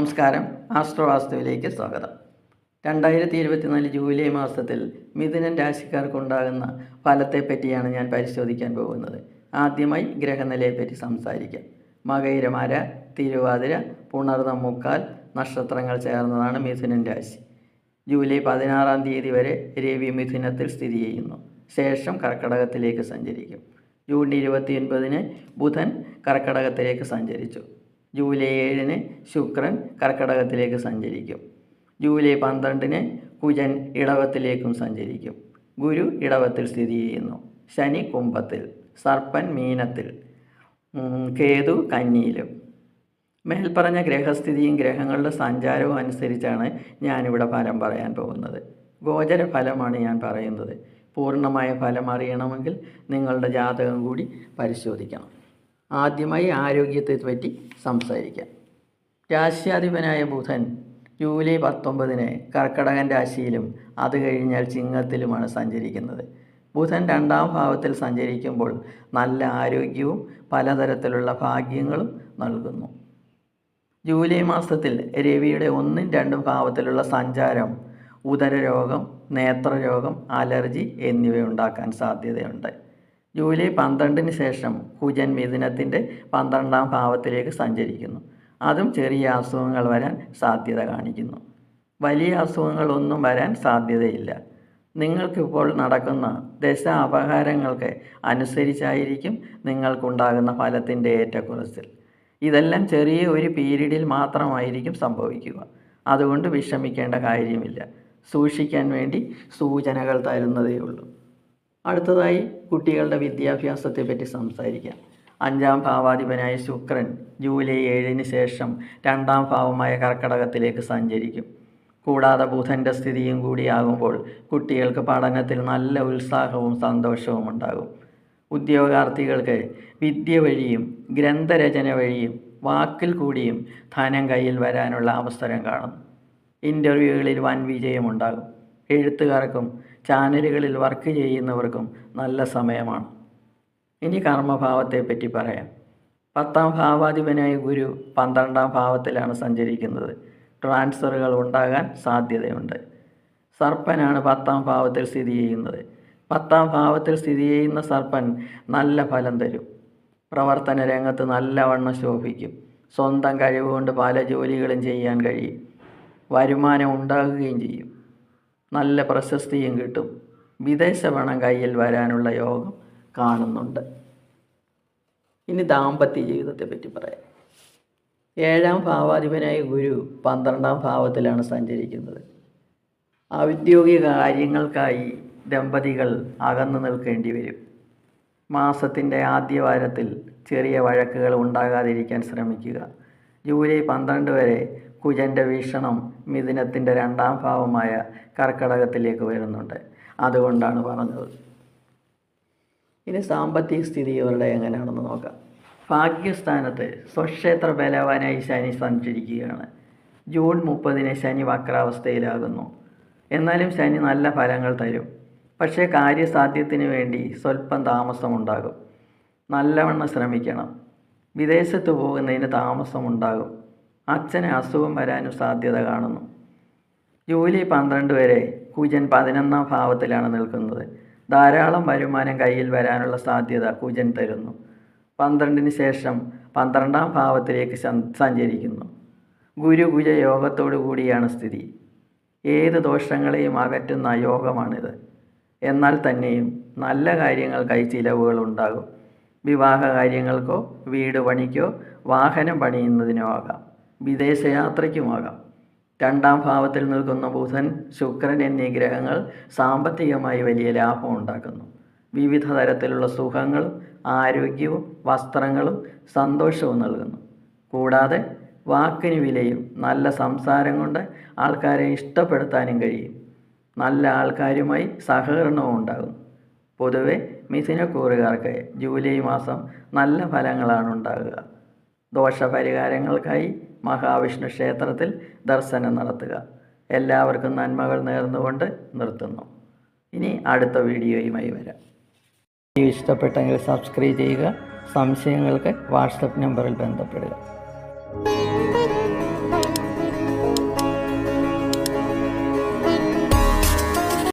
നമസ്കാരം. ആസ്ട്രോവാസ്തുവിലേക്ക് സ്വാഗതം. 2024 ജൂലൈ മാസത്തിൽ മിഥുനൻ രാശിക്കാർക്കുണ്ടാകുന്ന ഫലത്തെപ്പറ്റിയാണ് ഞാൻ പരിശോധിക്കാൻ പോകുന്നത്. ആദ്യമായി ഗ്രഹനിലയെപ്പറ്റി സംസാരിക്കാം. മകയിരമര, തിരുവാതിര, പുണർതം മുക്കാൽ നക്ഷത്രങ്ങൾ ചേർന്നതാണ് മിഥുനൻ രാശി. ജൂലൈ 16 തീയതി വരെ രവി മിഥുനത്തിൽ സ്ഥിതി ചെയ്യുന്നു. ശേഷം കർക്കടകത്തിലേക്ക് സഞ്ചരിക്കും. ജൂൺ 29 ബുധൻ കർക്കടകത്തിലേക്ക് സഞ്ചരിച്ചു. ജൂലൈ 7 ശുക്രൻ കർക്കടകത്തിലേക്ക് സഞ്ചരിക്കും. ജൂലൈ 12 കുജൻ ഇടവത്തിലേക്കും സഞ്ചരിക്കും. ഗുരു ഇടവത്തിൽ സ്ഥിതി ചെയ്യുന്നു. ശനി കുംഭത്തിൽ, സർപ്പൻ മീനത്തിൽ, കേതു കന്നിയിലും. മേൽപ്പറഞ്ഞ ഗ്രഹസ്ഥിതിയും ഗ്രഹങ്ങളുടെ സഞ്ചാരവും അനുസരിച്ചാണ് ഞാനിവിടെ ഫലം പറയാൻ പോകുന്നത്. ഗോചര ഫലമാണ് ഞാൻ പറയുന്നത്. പൂർണ്ണമായ ഫലം അറിയണമെങ്കിൽ നിങ്ങളുടെ ജാതകം കൂടി പരിശോധിക്കണം. ആദ്യമായി ആരോഗ്യത്തെ പറ്റി സംസാരിക്കാം. രാശ്യാധിപനായ ബുധൻ ജൂലൈ 19 കർക്കടകൻ രാശിയിലും അത് കഴിഞ്ഞാൽ ചിങ്ങത്തിലുമാണ് സഞ്ചരിക്കുന്നത്. ബുധൻ 2ാം ഭാവത്തിൽ സഞ്ചരിക്കുമ്പോൾ നല്ല ആരോഗ്യവും പലതരത്തിലുള്ള ഭാഗ്യങ്ങളും നൽകുന്നു. ജൂലൈ മാസത്തിൽ രവിയുടെ 1ഉം 2ഉം ഭാവത്തിലുള്ള സഞ്ചാരം ഉദരരോഗം, നേത്രരോഗം, അലർജി എന്നിവയുണ്ടാക്കാൻ സാധ്യതയുണ്ട്. ജൂലൈ 12 ശേഷം കുജൻ മിഥുനത്തിൻ്റെ 12ാം ഭാവത്തിലേക്ക് സഞ്ചരിക്കുന്നു. അതും ചെറിയ അസുഖങ്ങൾ വരാൻ സാധ്യത കാണിക്കുന്നു. വലിയ അസുഖങ്ങളൊന്നും വരാൻ സാധ്യതയില്ല. നിങ്ങൾക്കിപ്പോൾ നടക്കുന്ന ദശ അപഹാരങ്ങൾക്ക് അനുസരിച്ചായിരിക്കും നിങ്ങൾക്കുണ്ടാകുന്ന ഫലത്തിൻ്റെ ഏറ്റക്കുറച്ചിൽ. ഇതെല്ലാം ചെറിയ ഒരു പീരീഡിൽ മാത്രമായിരിക്കും സംഭവിക്കുക. അതുകൊണ്ട് വിഷമിക്കേണ്ട കാര്യമില്ല. സൂക്ഷിക്കാൻ വേണ്ടി സൂചനകൾ തരുന്നതേ ഉള്ളൂ. അടുത്തതായി കുട്ടികളുടെ വിദ്യാഭ്യാസത്തെപ്പറ്റി സംസാരിക്കാം. 5ാം ഭാവാധിപനായ ശുക്രൻ ജൂലൈ 7 ശേഷം 2ാം ഭാവമായ കർക്കടകത്തിലേക്ക് സഞ്ചരിക്കും. കൂടാതെ ബുധൻ്റെ സ്ഥിതിയും കൂടിയാകുമ്പോൾ കുട്ടികൾക്ക് പഠനത്തിൽ നല്ല ഉത്സാഹവും സന്തോഷവും ഉണ്ടാകും. ഉദ്യോഗാർത്ഥികൾക്ക് വിദ്യ വഴിയും ഗ്രന്ഥരചന വഴിയും വാക്കിൽ കൂടിയും ധനം കയ്യിൽ വരാനുള്ള അവസരം കാണുന്നു. ഇൻ്റർവ്യൂകളിൽ വൻ വിജയമുണ്ടാകും. എഴുത്തുകാർക്കും ചാനലുകളിൽ വർക്ക് ചെയ്യുന്നവർക്കും നല്ല സമയമാണ്. ഇനി കർമ്മഭാവത്തെപ്പറ്റി പറയാം. 10ാം ഭാവാധിപനായ ഗുരു 12ാം ഭാവത്തിലാണ് സഞ്ചരിക്കുന്നത്. ട്രാൻസ്ഫറുകൾ ഉണ്ടാകാൻ സാധ്യതയുണ്ട്. സർപ്പനാണ് 10ാം ഭാവത്തിൽ സ്ഥിതി ചെയ്യുന്നത്. 10ാം ഭാവത്തിൽ സ്ഥിതി ചെയ്യുന്ന സർപ്പൻ നല്ല ഫലം തരും. പ്രവർത്തന രംഗത്ത് നല്ലവണ്ണം ശോഭിക്കും. സ്വന്തം കഴിവുകൊണ്ട് പല ജോലികളും ചെയ്യാൻ കഴിയും. വരുമാനം ഉണ്ടാകുകയും ചെയ്യും. നല്ല പ്രശസ്തിയും കിട്ടും. വിദേശ പണം കയ്യിൽ വരാനുള്ള യോഗം കാണുന്നുണ്ട്. ഇനി ദാമ്പത്യ ജീവിതത്തെ പറ്റി പറയാം. 7ാം ഭാവാധിപനായ ഗുരു 12ാം ഭാവത്തിലാണ് സഞ്ചരിക്കുന്നത്. ഔദ്യോഗിക കാര്യങ്ങൾക്കായി ദമ്പതികൾ അകന്നു നിൽക്കേണ്ടി വരും. മാസത്തിൻ്റെ ആദ്യ വാരത്തിൽ ചെറിയ വഴക്കുകൾ ഉണ്ടാകാതിരിക്കാൻ ശ്രമിക്കുക. ജൂലൈ 12 വരെ കുജൻ്റെ വീക്ഷണം മിഥുനത്തിൻ്റെ 2ാം ഭാവമായ കർക്കടകത്തിലേക്ക് വരുന്നുണ്ട്. അതുകൊണ്ടാണ് പറഞ്ഞത്. ഇനി സാമ്പത്തിക സ്ഥിതി ഇവരുടെ എങ്ങനെയാണെന്ന് നോക്കാം. ഭാഗ്യസ്ഥാനത്ത് സ്വക്ഷേത്ര ബലവാനായി ശനി സഞ്ചരിക്കുകയാണ്. ജൂൺ 30 ശനി വക്രാവസ്ഥയിലാകുന്നു. എന്നാലും ശനി നല്ല ഫലങ്ങൾ തരും. പക്ഷേ കാര്യസാധ്യത്തിന് വേണ്ടി സ്വല്പം താമസമുണ്ടാകും. നല്ലവണ്ണം ശ്രമിക്കണം. വിദേശത്ത് പോകുന്നതിന് താമസമുണ്ടാകും. അച്ഛന് അസുഖം വരാനും സാധ്യത കാണുന്നു. ജൂലൈ 12 വരെ കുജൻ 11ാം ഭാവത്തിലാണ് നിൽക്കുന്നത്. ധാരാളം വരുമാനം കയ്യിൽ വരാനുള്ള സാധ്യത കുജൻ തരുന്നു. 12 ശേഷം 12ാം ഭാവത്തിലേക്ക് സഞ്ചരിക്കുന്നു. ഗുരു കുജ യോഗത്തോടു കൂടിയാണ് സ്ഥിതി. ഏത് ദോഷങ്ങളെയും അകറ്റുന്ന യോഗമാണിത്. എന്നാൽ തന്നെയും നല്ല കാര്യങ്ങൾക്കായി ചിലവുകൾ ഉണ്ടാകും. വിവാഹ കാര്യങ്ങൾക്കോ വീട് പണിക്കോ വാഹനം പണിയുന്നതിനോ ആകാം. വിദേശയാത്രയ്ക്കുമാകാം. 2ാം ഭാവത്തിൽ നിൽക്കുന്ന ബുധൻ, ശുക്രൻ എന്നീ ഗ്രഹങ്ങൾ സാമ്പത്തികമായി വലിയ ലാഭം ഉണ്ടാക്കുന്നു. വിവിധ തരത്തിലുള്ള സുഖങ്ങളും ആരോഗ്യവും വസ്ത്രങ്ങളും സന്തോഷവും നൽകുന്നു. കൂടാതെ വാക്കിന് വിലയും നല്ല സംസാരം കൊണ്ട് ആൾക്കാരെ ഇഷ്ടപ്പെടുത്താനും കഴിയും. നല്ല ആൾക്കാരുമായി സഹകരണവും ഉണ്ടാകും. പൊതുവെ മിഥുനക്കൂറുകാർക്ക് ജൂലൈ മാസം നല്ല ഫലങ്ങളാണ് ഉണ്ടാകുക. ദോഷപരിഹാരങ്ങൾക്കായി മഹാവിഷ്ണു ക്ഷേത്രത്തിൽ ദർശനം നടത്തുക. എല്ലാവർക്കും നന്മകൾ നേർന്നുകൊണ്ട് നിർത്തുന്നു. ഇനി അടുത്ത വീഡിയോയുമായി വരാം. വീഡിയോ ഇഷ്ടപ്പെട്ടെങ്കിൽ സബ്സ്ക്രൈബ് ചെയ്യുക. സംശയങ്ങൾക്ക് വാട്സപ്പ് നമ്പറിൽ ബന്ധപ്പെടുക.